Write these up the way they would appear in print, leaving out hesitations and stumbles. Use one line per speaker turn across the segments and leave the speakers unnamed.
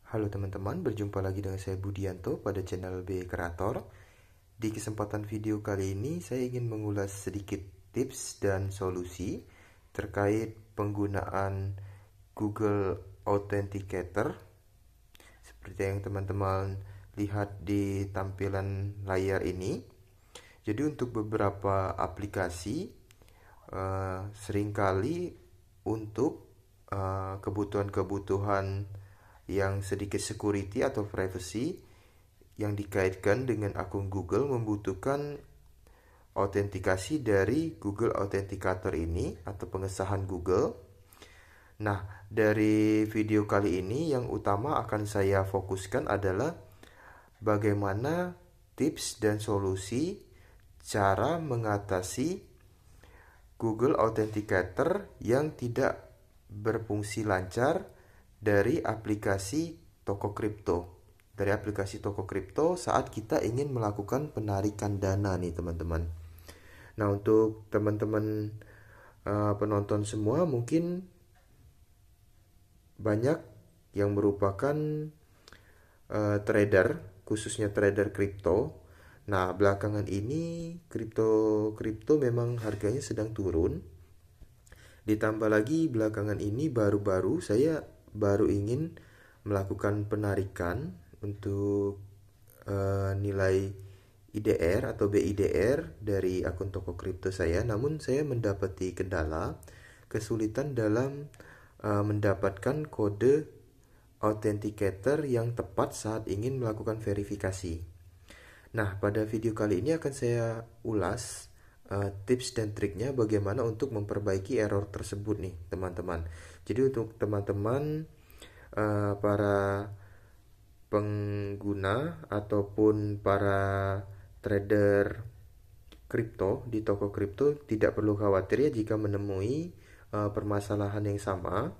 Halo teman-teman, berjumpa lagi dengan saya Budianto pada channel B Creator. Di kesempatan video kali ini saya ingin mengulas sedikit tips dan solusi terkait penggunaan Google Authenticator. Seperti yang teman-teman lihat di tampilan layar ini. Jadi untuk beberapa aplikasi seringkali untuk kebutuhan-kebutuhan yang sedikit security atau privacy yang dikaitkan dengan akun Google membutuhkan autentikasi dari Google Authenticator ini atau pengesahan Google. Nah, dari video kali ini yang utama akan saya fokuskan adalah bagaimana tips dan solusi cara mengatasi Google Authenticator yang tidak berfungsi lancar dari aplikasi toko kripto. Dari aplikasi toko kripto saat kita ingin melakukan penarikan dana nih teman-teman. Nah, untuk teman-teman penonton semua mungkin banyak yang merupakan trader, khususnya trader kripto. Nah, belakangan ini kripto memang harganya sedang turun. Ditambah lagi belakangan ini baru-baru saya baru ingin melakukan penarikan untuk nilai IDR atau BIDR dari akun toko kripto saya. Namun saya mendapati kendala, kesulitan dalam mendapatkan kode authenticator yang tepat saat ingin melakukan verifikasi. Nah, pada video kali ini akan saya ulas tips dan triknya bagaimana untuk memperbaiki error tersebut nih teman-teman. Jadi untuk teman-teman para pengguna ataupun para trader kripto di toko kripto tidak perlu khawatir ya jika menemui permasalahan yang sama,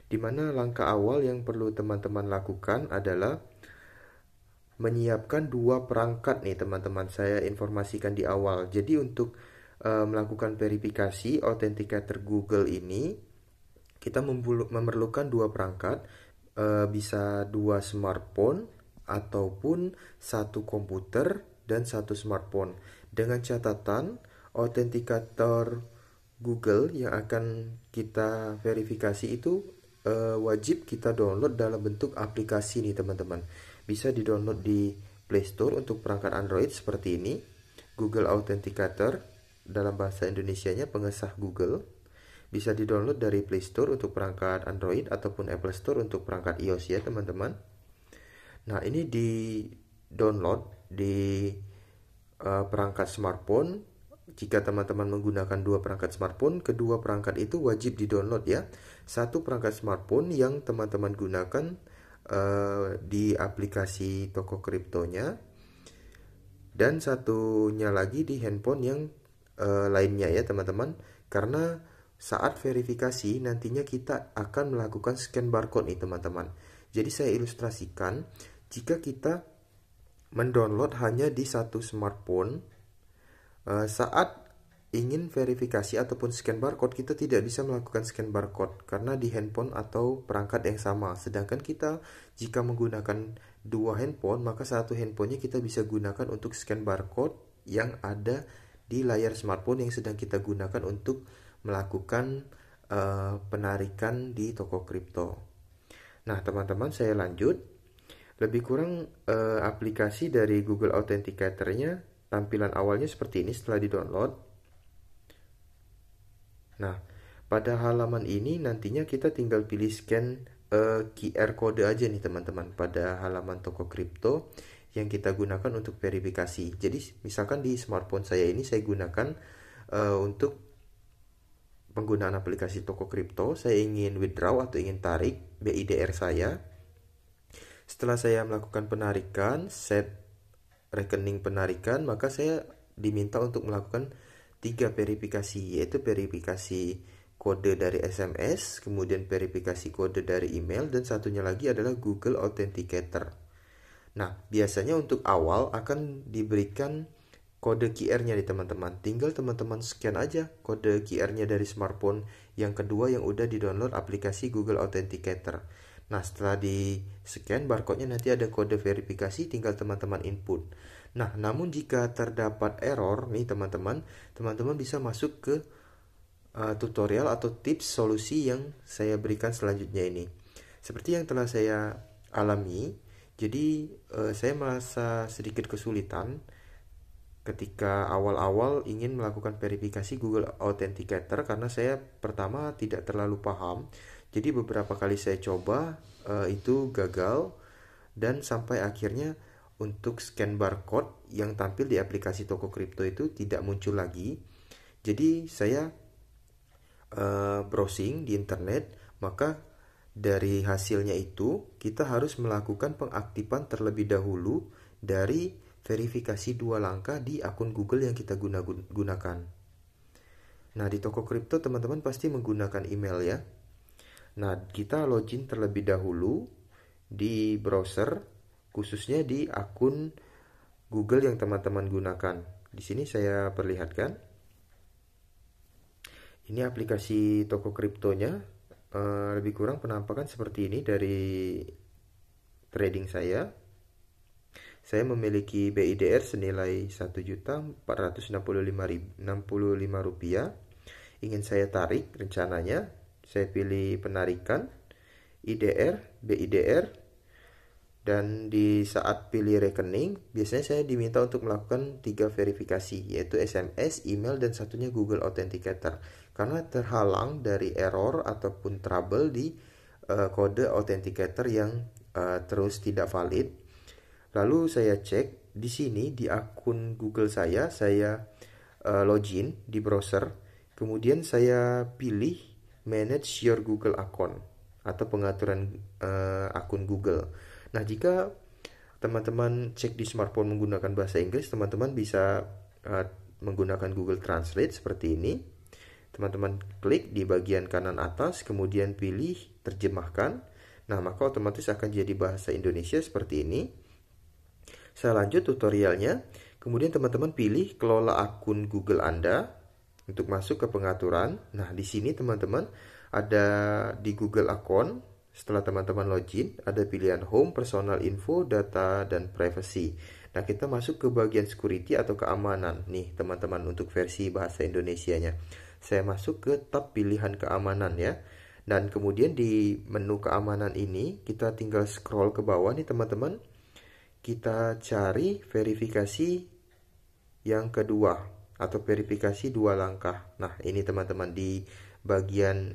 di mana langkah awal yang perlu teman-teman lakukan adalah menyiapkan dua perangkat nih teman-teman. Saya informasikan di awal. Jadi untuk melakukan verifikasi authenticator Google ini kita memerlukan dua perangkat, bisa dua smartphone ataupun satu komputer dan satu smartphone. Dengan catatan authenticator Google yang akan kita verifikasi itu wajib kita download dalam bentuk aplikasi nih teman-teman. Bisa di-download di Play Store untuk perangkat Android seperti ini, Google Authenticator, dalam bahasa Indonesianya pengesah Google. Bisa di-download dari Play Store untuk perangkat Android ataupun Apple Store untuk perangkat iOS ya teman-teman. Nah, ini di-download di perangkat smartphone. Jika teman-teman menggunakan dua perangkat smartphone, kedua perangkat itu wajib di-download ya. Satu perangkat smartphone yang teman-teman gunakan di aplikasi toko kriptonya, dan satunya lagi di handphone yang lainnya ya teman-teman. Karena saat verifikasi nantinya kita akan melakukan scan barcode nih teman-teman. Jadi saya ilustrasikan, jika kita mendownload hanya di satu smartphone, saat ingin verifikasi ataupun scan barcode kita tidak bisa melakukan scan barcode karena di handphone atau perangkat yang sama. Sedangkan kita jika menggunakan dua handphone, maka satu handphonenya kita bisa gunakan untuk scan barcode yang ada di layar smartphone yang sedang kita gunakan untuk melakukan penarikan di toko kripto. Nah teman-teman, saya lanjut. Lebih kurang aplikasi dari Google Authenticator-nya tampilan awalnya seperti ini setelah di-download. Nah, pada halaman ini nantinya kita tinggal pilih scan QR code aja nih teman-teman pada halaman toko kripto yang kita gunakan untuk verifikasi. Jadi misalkan di smartphone saya ini saya gunakan untuk penggunaan aplikasi toko kripto. Saya ingin withdraw atau ingin tarik BIDR saya. Setelah saya melakukan penarikan, set rekening penarikan, maka saya diminta untuk melakukan 3 verifikasi, yaitu verifikasi kode dari SMS, kemudian verifikasi kode dari email, dan satunya lagi adalah Google Authenticator. Nah, biasanya untuk awal akan diberikan kode QR-nya nih teman-teman. Tinggal teman-teman scan aja kode QR-nya dari smartphone yang kedua yang udah di-download aplikasi Google Authenticator. Nah, setelah di scan barcode-nya nanti ada kode verifikasi, tinggal teman-teman input. Nah, namun jika terdapat error nih teman-teman, teman-teman bisa masuk ke tutorial atau tips solusi yang saya berikan selanjutnya ini. Seperti yang telah saya alami, jadi saya merasa sedikit kesulitan ketika awal-awal ingin melakukan verifikasi Google Authenticator karena saya pertama tidak terlalu paham. Jadi beberapa kali saya coba itu gagal dan sampai akhirnya untuk scan barcode yang tampil di aplikasi toko kripto itu tidak muncul lagi. Jadi saya browsing di internet, maka dari hasilnya itu kita harus melakukan pengaktifan terlebih dahulu dari verifikasi 2 langkah di akun Google yang kita gunakan. Nah, di toko kripto teman-teman pasti menggunakan email ya. Nah, kita login terlebih dahulu di browser, khususnya di akun Google yang teman-teman gunakan. Di sini saya perlihatkan. Ini aplikasi toko kriptonya, lebih kurang penampakan seperti ini dari trading saya. Saya memiliki BIDR senilai Rp1.465.065. Ingin saya tarik rencananya. Saya pilih penarikan, IDR, BIDR, dan di saat pilih rekening, biasanya saya diminta untuk melakukan 3 verifikasi, yaitu SMS, email, dan satunya Google Authenticator. Karena terhalang dari error ataupun trouble di kode Authenticator yang terus tidak valid. Lalu saya cek di sini di akun Google saya login di browser. Kemudian saya pilih Manage your Google account atau pengaturan akun Google. Nah, jika teman-teman cek di smartphone menggunakan bahasa Inggris, teman-teman bisa menggunakan Google Translate seperti ini. Teman-teman klik di bagian kanan atas, kemudian pilih terjemahkan. Nah, maka otomatis akan jadi bahasa Indonesia seperti ini. Saya lanjut tutorialnya. Kemudian teman-teman pilih kelola akun Google Anda untuk masuk ke pengaturan. Nah, di sini teman-teman ada di Google Account. Setelah teman-teman login, ada pilihan Home, Personal Info, Data, dan Privacy. Nah, kita masuk ke bagian Security atau keamanan. Nih, teman-teman, untuk versi bahasa Indonesianya. Saya masuk ke tab pilihan keamanan ya. Dan kemudian di menu keamanan ini, kita tinggal scroll ke bawah nih, teman-teman. Kita cari verifikasi yang kedua atau verifikasi 2 langkah. Nah, ini teman-teman di bagian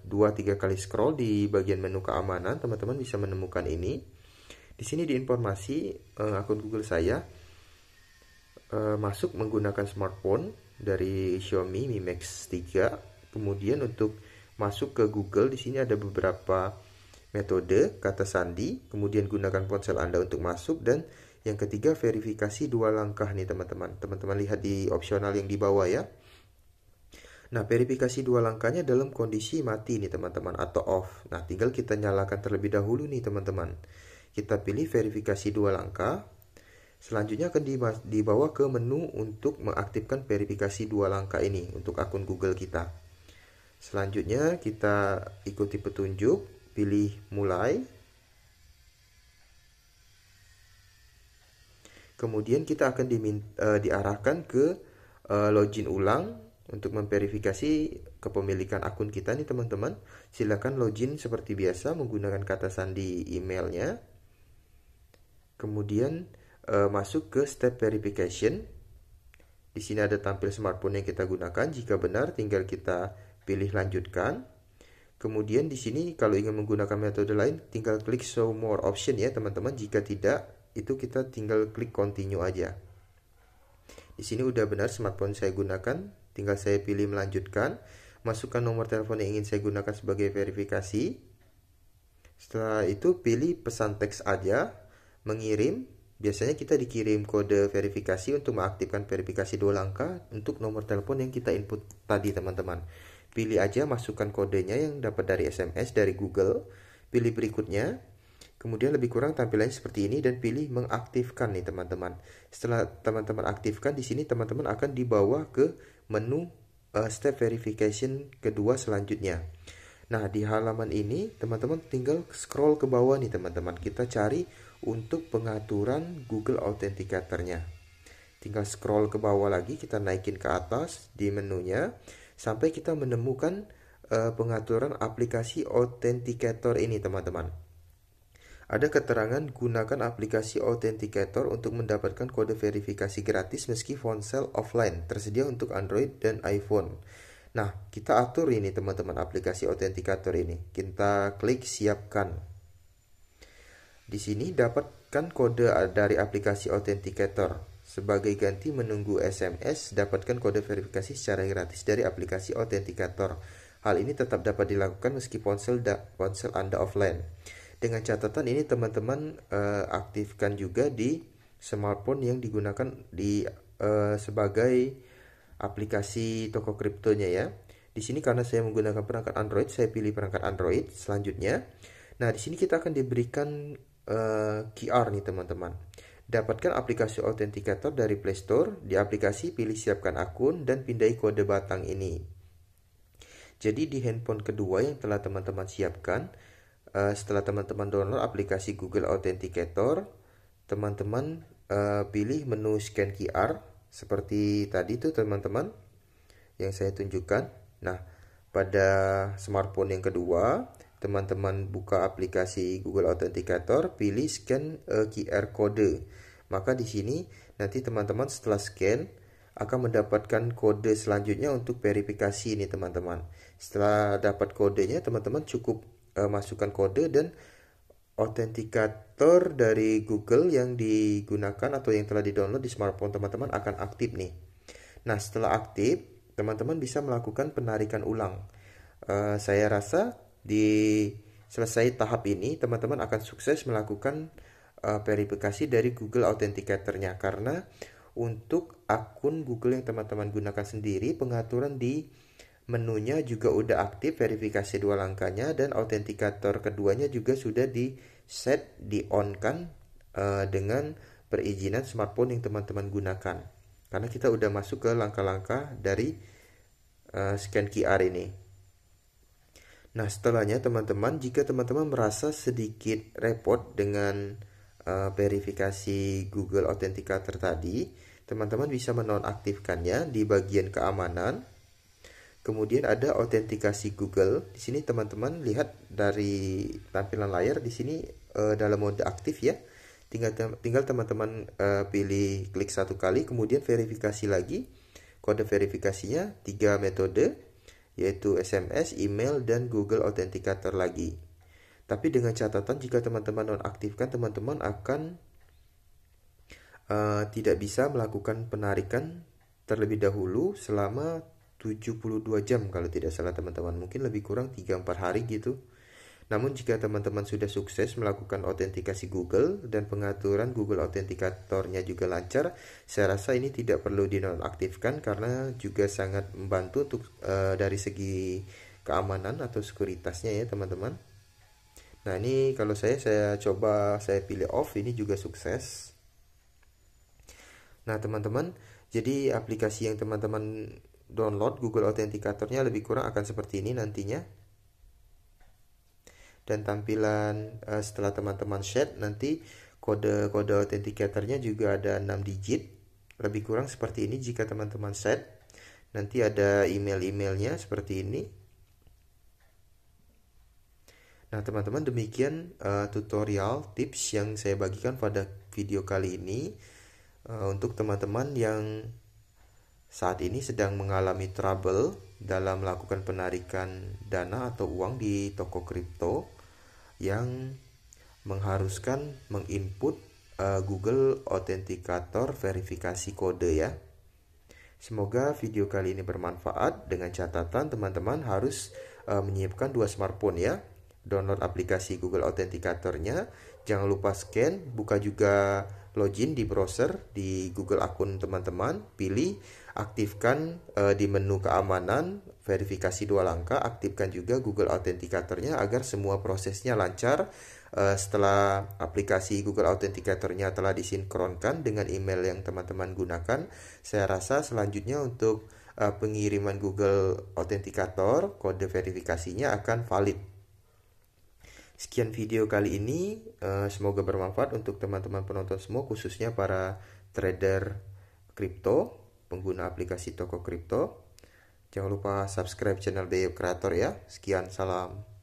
2-3 kali scroll di bagian menu keamanan, teman-teman bisa menemukan ini. Di sini di informasi akun Google saya masuk menggunakan smartphone dari Xiaomi Mi Max 3. Kemudian untuk masuk ke Google di sini ada beberapa metode, kata sandi, kemudian gunakan ponsel Anda untuk masuk, dan yang ketiga verifikasi 2 langkah nih teman-teman. Teman-teman lihat di opsional yang di bawah ya. Nah, verifikasi 2 langkahnya dalam kondisi mati nih teman-teman atau off. Nah, tinggal kita nyalakan terlebih dahulu nih teman-teman. Kita pilih verifikasi 2 langkah. Selanjutnya akan dibawa ke menu untuk mengaktifkan verifikasi 2 langkah ini untuk akun Google kita. Selanjutnya kita ikuti petunjuk, pilih mulai. Kemudian kita akan diarahkan ke login ulang untuk memverifikasi kepemilikan akun kita nih teman-teman. Silakan login seperti biasa menggunakan kata sandi emailnya. Kemudian masuk ke step verification. Di sini ada tampil smartphone yang kita gunakan. Jika benar, tinggal kita pilih lanjutkan. Kemudian di sini kalau ingin menggunakan metode lain, tinggal klik show more option ya teman-teman. Jika tidak, itu kita tinggal klik continue aja. Di sini udah benar smartphone saya gunakan, tinggal saya pilih melanjutkan. Masukkan nomor telepon yang ingin saya gunakan sebagai verifikasi. Setelah itu pilih pesan teks aja, mengirim. Biasanya kita dikirim kode verifikasi untuk mengaktifkan verifikasi 2 langkah untuk nomor telepon yang kita input tadi teman-teman. Pilih aja, masukkan kodenya yang dapat dari SMS dari Google. Pilih berikutnya. Kemudian lebih kurang tampilannya seperti ini dan pilih mengaktifkan nih teman-teman. Setelah teman-teman aktifkan, di sini teman-teman akan dibawa ke menu step verification kedua selanjutnya. Nah, di halaman ini teman-teman tinggal scroll ke bawah nih teman-teman. Kita cari untuk pengaturan Google Authenticator-nya. Tinggal scroll ke bawah lagi, kita naikin ke atas di menunya sampai kita menemukan pengaturan aplikasi Authenticator ini teman-teman. Ada keterangan gunakan aplikasi Authenticator untuk mendapatkan kode verifikasi gratis meski ponsel offline, tersedia untuk Android dan iPhone. Nah, kita atur ini teman-teman aplikasi Authenticator ini. Kita klik siapkan. Di sini dapatkan kode dari aplikasi Authenticator. Sebagai ganti menunggu SMS, dapatkan kode verifikasi secara gratis dari aplikasi Authenticator. Hal ini tetap dapat dilakukan meski ponsel Anda offline. Dengan catatan ini teman-teman aktifkan juga di smartphone yang digunakan sebagai aplikasi toko kriptonya ya. Di sini karena saya menggunakan perangkat Android, saya pilih perangkat Android selanjutnya. Nah, di sini kita akan diberikan QR nih teman-teman. Dapatkan aplikasi Authenticator dari Play Store. Di aplikasi pilih siapkan akun dan pindai kode batang ini. Jadi di handphone kedua yang telah teman-teman siapkan, setelah teman-teman download aplikasi Google Authenticator, teman-teman pilih menu scan QR seperti tadi tuh teman-teman yang saya tunjukkan. Nah, pada smartphone yang kedua, teman-teman buka aplikasi Google Authenticator, pilih scan QR code. Maka di sini nanti teman-teman setelah scan akan mendapatkan kode selanjutnya untuk verifikasi ini teman-teman. Setelah dapat kodenya, teman-teman cukup masukkan kode dan autentikator dari Google yang digunakan atau yang telah di-download di smartphone teman-teman akan aktif nih. Nah, setelah aktif, teman-teman bisa melakukan penarikan ulang. Saya rasa di selesai tahap ini, teman-teman akan sukses melakukan verifikasi dari Google Authenticator-nya. Karena untuk akun Google yang teman-teman gunakan sendiri, pengaturan di menunya juga udah aktif verifikasi 2 langkahnya dan autentikator keduanya juga sudah di set, di on kan dengan perizinan smartphone yang teman-teman gunakan. Karena kita udah masuk ke langkah-langkah dari scan QR ini. Nah, setelahnya teman-teman, jika teman-teman merasa sedikit repot dengan verifikasi Google Authenticator tadi, teman-teman bisa menonaktifkannya di bagian keamanan. Kemudian ada autentikasi Google. Di sini teman-teman lihat dari tampilan layar di sini dalam mode aktif ya. Tinggal teman-teman pilih klik satu kali, kemudian verifikasi lagi. Kode verifikasinya 3 metode, yaitu SMS, email, dan Google Authenticator lagi. Tapi dengan catatan jika teman-teman nonaktifkan, teman-teman akan tidak bisa melakukan penarikan terlebih dahulu selama 72 jam kalau tidak salah teman-teman, mungkin lebih kurang 3-4 hari gitu. Namun jika teman-teman sudah sukses melakukan autentikasi Google dan pengaturan Google Authenticator-nya juga lancar, saya rasa ini tidak perlu dinonaktifkan karena juga sangat membantu untuk dari segi keamanan atau sekuritasnya ya teman-teman. Nah, ini kalau saya coba saya pilih off, ini juga sukses. Nah, teman-teman, jadi aplikasi yang teman-teman download Google Authenticator-nya lebih kurang akan seperti ini nantinya. Dan tampilan setelah teman-teman set, nanti kode Authenticator-nya juga ada 6 digit. Lebih kurang seperti ini jika teman-teman set. Nanti ada email-emailnya seperti ini. Nah, teman-teman, demikian tutorial tips yang saya bagikan pada video kali ini. Untuk teman-teman yang saat ini sedang mengalami trouble dalam melakukan penarikan dana atau uang di toko kripto yang mengharuskan menginput Google Authenticator verifikasi kode ya. Semoga video kali ini bermanfaat. Dengan catatan teman-teman harus menyiapkan 2 smartphone ya. Download aplikasi Google Authenticator-nya, jangan lupa scan, buka juga login di browser di Google akun teman-teman, pilih aktifkan di menu keamanan verifikasi 2 langkah, aktifkan juga Google Authenticator-nya agar semua prosesnya lancar. Setelah aplikasi Google Authenticator-nya telah disinkronkan dengan email yang teman-teman gunakan, saya rasa selanjutnya untuk pengiriman Google Authenticator, kode verifikasinya akan valid. Sekian video kali ini, semoga bermanfaat untuk teman-teman penonton semua, khususnya para trader kripto, pengguna aplikasi toko kripto. Jangan lupa subscribe channel Deyo Creator ya. Sekian, salam.